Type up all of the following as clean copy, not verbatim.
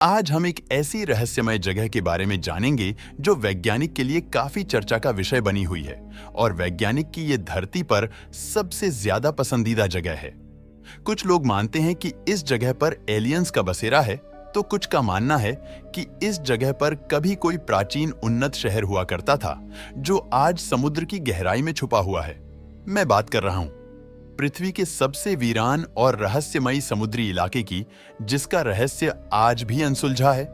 आज हम एक ऐसी रहस्यमय जगह के बारे में जानेंगे जो वैज्ञानिक के लिए काफी चर्चा का विषय बनी हुई है और वैज्ञानिक की ये धरती पर सबसे ज्यादा पसंदीदा जगह है। कुछ लोग मानते हैं कि इस जगह पर एलियंस का बसेरा है, तो कुछ का मानना है कि इस जगह पर कभी कोई प्राचीन उन्नत शहर हुआ करता था जो आज समुद्र की गहराई में छुपा हुआ है। मैं बात कर रहा हूं पृथ्वी के सबसे वीरान और रहस्यमयी समुद्री इलाके की, जिसका रहस्य आज भी अनसुलझा है,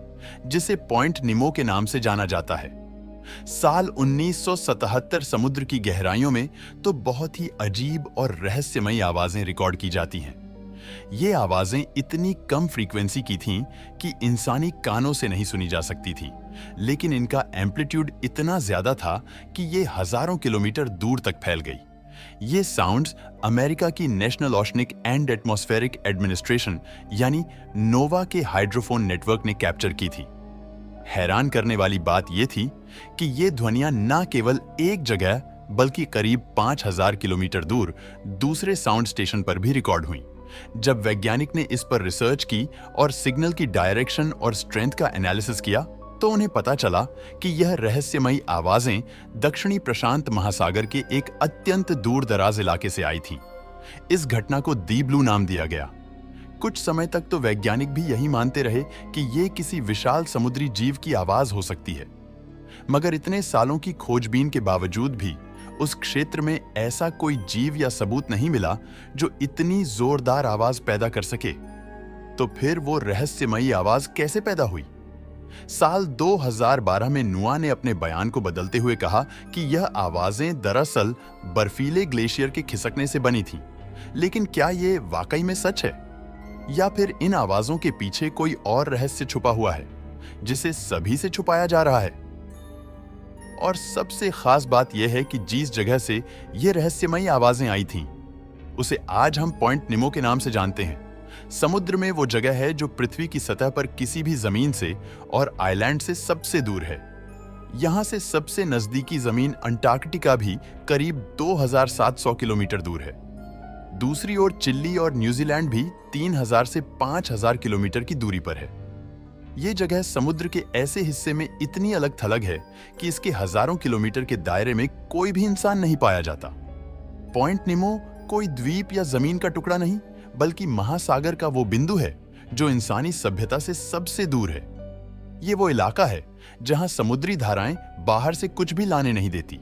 जिसे पॉइंट निमो के नाम से जाना जाता है। साल 1977 समुद्र की गहराइयों में तो बहुत ही अजीब और रहस्यमयी आवाजें रिकॉर्ड की जाती हैं। ये आवाजें इतनी कम फ्रीक्वेंसी की थीं कि इंसानी कानों से नहीं सुनी जा सकती थी, लेकिन इनका एम्पलीट्यूड इतना ज्यादा था कि ये हजारों किलोमीटर दूर तक फैल गई। ये साउंड्स अमेरिका की national oceanic and atmospheric administration यानी नोवा के हाइड्रोफोन नेटवर्क ने कैप्चर की थी। हैरान करने वाली बात यह थी कि ये ध्वनियां न केवल एक जगह बल्कि करीब 5000 किलोमीटर दूर दूसरे साउंड स्टेशन पर भी रिकॉर्ड हुई। जब वैज्ञानिक ने इस पर रिसर्च की और सिग्नल की डायरेक्शन और स्ट्रेंथ का एनालिसिस किया तो उन्हें पता चला कि यह रहस्यमयी आवाजें दक्षिणी प्रशांत महासागर के एक अत्यंत दूर दराज इलाके से आई थीं। इस घटना को दी ब्लू नाम दिया गया। कुछ समय तक तो वैज्ञानिक भी यही मानते रहे कि ये किसी विशाल समुद्री जीव की आवाज हो सकती है, मगर इतने सालों की खोजबीन के बावजूद भी उस क्षेत्र में ऐसा कोई जीव या सबूत नहीं मिला जो इतनी जोरदार आवाज पैदा कर सके। तो फिर वो रहस्यमयी आवाज कैसे पैदा हुई? साल 2012 में नुआ ने अपने बयान को बदलते हुए कहा कि यह आवाजें दरअसल बर्फीले ग्लेशियर के खिसकने से बनी थीं। लेकिन क्या ये वाकई में सच है, या फिर इन आवाजों के पीछे कोई और रहस्य छुपा हुआ है जिसे सभी से छुपाया जा रहा है? और सबसे खास बात यह है कि जिस जगह से ये रहस्यमयी आवाजें आई थीं, उसे आज हम पॉइंट निमो के नाम से जानते हैं। समुद्र में वो जगह है जो पृथ्वी की सतह पर किसी भी जमीन से और आइलैंड से सबसे दूर है। यहां से सबसे नजदीकी जमीन अंटार्कटिका भी करीब 2700 किलोमीटर दूर है। दूसरी ओर चिली और न्यूजीलैंड भी 3000 से 5000 किलोमीटर की दूरी पर है। ये जगह समुद्र के ऐसे हिस्से में इतनी अलग थलग है कि इसके हजारों किलोमीटर के दायरे में कोई भी इंसान नहीं पाया जाता। पॉइंट निमो कोई द्वीप या जमीन का टुकड़ा नहीं, बल्कि महासागर का वो बिंदु है जो इंसानी सभ्यता से सबसे दूर है। ये वो इलाका है जहां समुद्री धाराएं बाहर से कुछ भी लाने नहीं देती,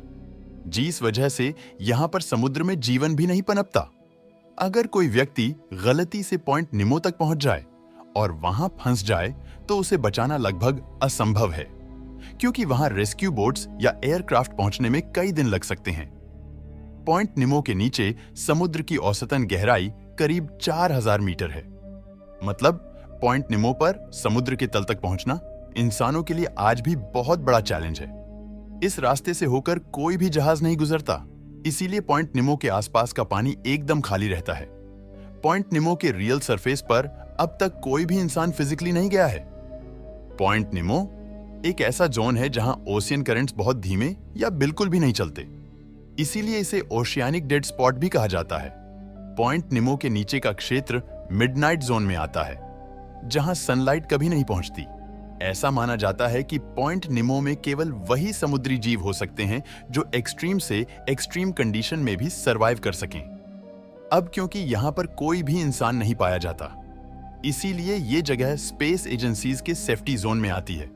जिस वजह से यहां पर समुद्र में जीवन भी नहीं पनपता। अगर कोई व्यक्ति गलती से पॉइंट निमो तक पहुंच जाए और वहां फंस जाए तो उसे बचाना लगभग असंभव है, क्योंकि वहां रेस्क्यू बोट्स या एयरक्राफ्ट पहुंचने में कई दिन लग सकते हैं। पॉइंट निमो के नीचे समुद्र की औसतन गहराई करीब 4000 मीटर है। मतलब पॉइंट निमो पर समुद्र के तल तक पहुंचना इंसानों के लिए आज भी बहुत बड़ा चैलेंज है। इस रास्ते से होकर कोई भी जहाज नहीं गुजरता, इसीलिए पॉइंट निमो के आसपास का पानी एकदम खाली रहता है। पॉइंट निमो के रियल सरफेस पर अब तक कोई भी इंसान फिजिकली नहीं गया है। पॉइंट निमो एक ऐसा जोन है जहां ओशियन करंट्स बहुत धीमे या बिल्कुल भी नहीं चलते, इसीलिए इसे ओशियानिक डेड स्पॉट भी कहा जाता है। पॉइंट निमो के नीचे का क्षेत्र मिडनाइट जोन में आता है, जहां सनलाइट कभी नहीं पहुंचती। ऐसा माना जाता है कि पॉइंट निमो में केवल वही समुद्री जीव हो सकते हैं जो एक्सट्रीम से एक्सट्रीम कंडीशन में भी सरवाइव कर सकें। अब क्योंकि यहां पर कोई भी इंसान नहीं पाया जाता, इसीलिए ये जगह स्पेस एजेंसीज के सेफ्टी जोन में आती है।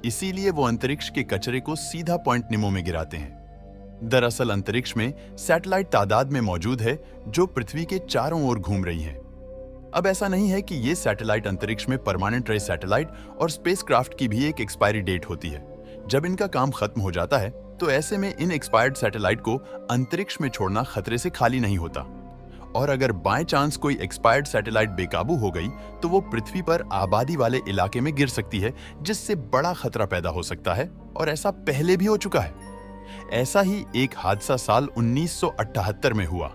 इसीलिए वो अंतरिक्ष के कचरे को सीधा पॉइंट निमो में गिराते हैं। दरअसल अंतरिक्ष में सैटेलाइट तादाद में मौजूद है जो पृथ्वी के चारों ओर घूम रही हैं। अब ऐसा नहीं है कि ये सैटेलाइट अंतरिक्ष में परमानेंट रहे सैटेलाइट और स्पेसक्राफ्ट की भी एक एक्सपायरी डेट होती है। जब इनका काम खत्म हो जाता है तो ऐसे में इन एक्सपायर्ड सैटेलाइट को अंतरिक्ष में छोड़ना खतरे से खाली नहीं होता। और अगर बाय चांस कोई एक्सपायर्ड सैटेलाइट बेकाबू हो गई तो वो पृथ्वी पर आबादी वाले इलाके में गिर सकती है, जिससे बड़ा खतरा पैदा हो सकता है, और ऐसा पहले भी हो चुका है। ऐसा ही एक हादसा साल 1978 में हुआ,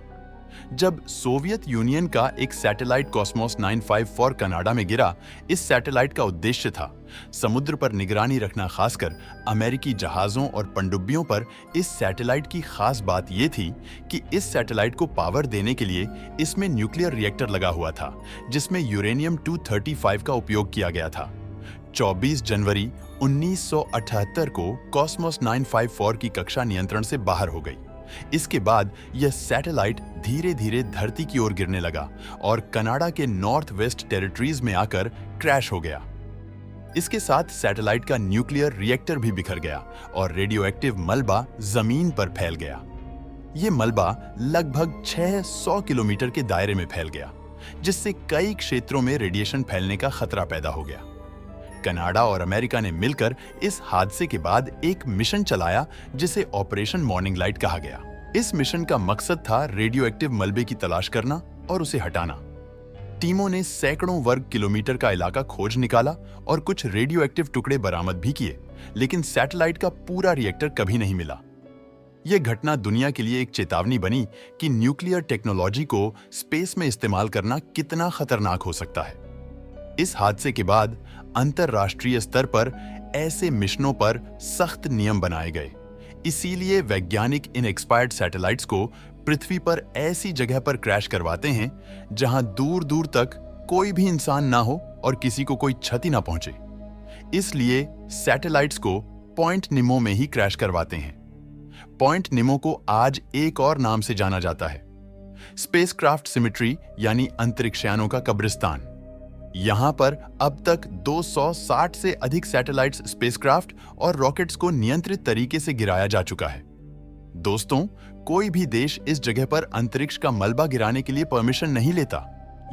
जब सोवियत यूनियन का एक सैटेलाइट कॉस्मोस 954 कनाडा में गिरा। इस सैटेलाइट का उद्देश्य था समुद्र पर निगरानी रखना, खासकर अमेरिकी जहाजों और पनडुब्बियों पर। इस सैटेलाइट की खास बात यह थी कि इस सैटेलाइट को पावर देने के लिए इसमें न्यूक्लियर रिएक्टर लगा हुआ था, जिसमें यूरेनियम 235 का उपयोग किया गया था। 24 जनवरी 1978 को कॉस्मोस 954 की कक्षा नियंत्रण से बाहर हो गई। इसके बाद यह सैटेलाइट धीरे धीरे धरती की ओर गिरने लगा और कनाडा के नॉर्थ वेस्ट टेरिटरीज में आकर क्रैश हो गया। इसके साथ सैटेलाइट का न्यूक्लियर रिएक्टर भी बिखर गया और रेडियोएक्टिव मलबा जमीन पर फैल गया। यह मलबा लगभग 600 किलोमीटर के दायरे में फैल गया, जिससे कई क्षेत्रों में रेडिएशन फैलने का खतरा पैदा हो गया। कनाडा और अमेरिका ने मिलकर इस हादसे के बाद एक मिशन चलाया जिसे ऑपरेशन मॉर्निंग लाइट कहा गया। इस मिशन का मकसद था रेडियोएक्टिव मलबे की तलाश करना और उसे हटाना। टीमों ने सैकड़ों वर्ग किलोमीटर का इलाका खोज निकाला और कुछ रेडियोएक्टिव टुकड़े बरामद भी किए, लेकिन सैटेलाइट का पूरा रिएक्टर कभी नहीं मिला। यह घटना दुनिया के लिए एक चेतावनी बनी कि न्यूक्लियर टेक्नोलॉजी को स्पेस में इस्तेमाल करना कितना खतरनाक हो सकता है। इस हादसे के बाद अंतरराष्ट्रीय स्तर पर ऐसे मिशनों पर सख्त नियम बनाए गए। इसीलिए वैज्ञानिक इन एक्सपायर्ड सैटेलाइट्स को पृथ्वी पर ऐसी जगह पर क्रैश करवाते हैं जहां दूर दूर तक कोई भी इंसान ना हो और किसी को कोई क्षति ना पहुंचे। इसलिए सैटेलाइट्स को पॉइंट निमो में ही क्रैश करवाते हैं। पॉइंट निमो को आज एक और नाम से जाना जाता है, स्पेसक्राफ्ट सिमेट्री, यानी अंतरिक्षयानों का कब्रिस्तान। यहां पर अब तक 260 से अधिक सैटेलाइट्स, स्पेसक्राफ्ट और रॉकेट्स को नियंत्रित तरीके से गिराया जा चुका है। दोस्तों, कोई भी देश इस जगह पर अंतरिक्ष का मलबा गिराने के लिए परमिशन नहीं लेता।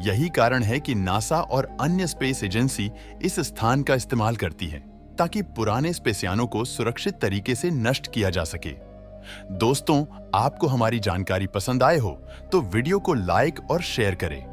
यही कारण है कि नासा और अन्य स्पेस एजेंसी इस स्थान का इस्तेमाल करती है ताकि पुराने स्पेसयानों को सुरक्षित तरीके से नष्ट किया जा सके। दोस्तों, आपको हमारी जानकारी पसंद आए हो तो वीडियो को लाइक और शेयर करें।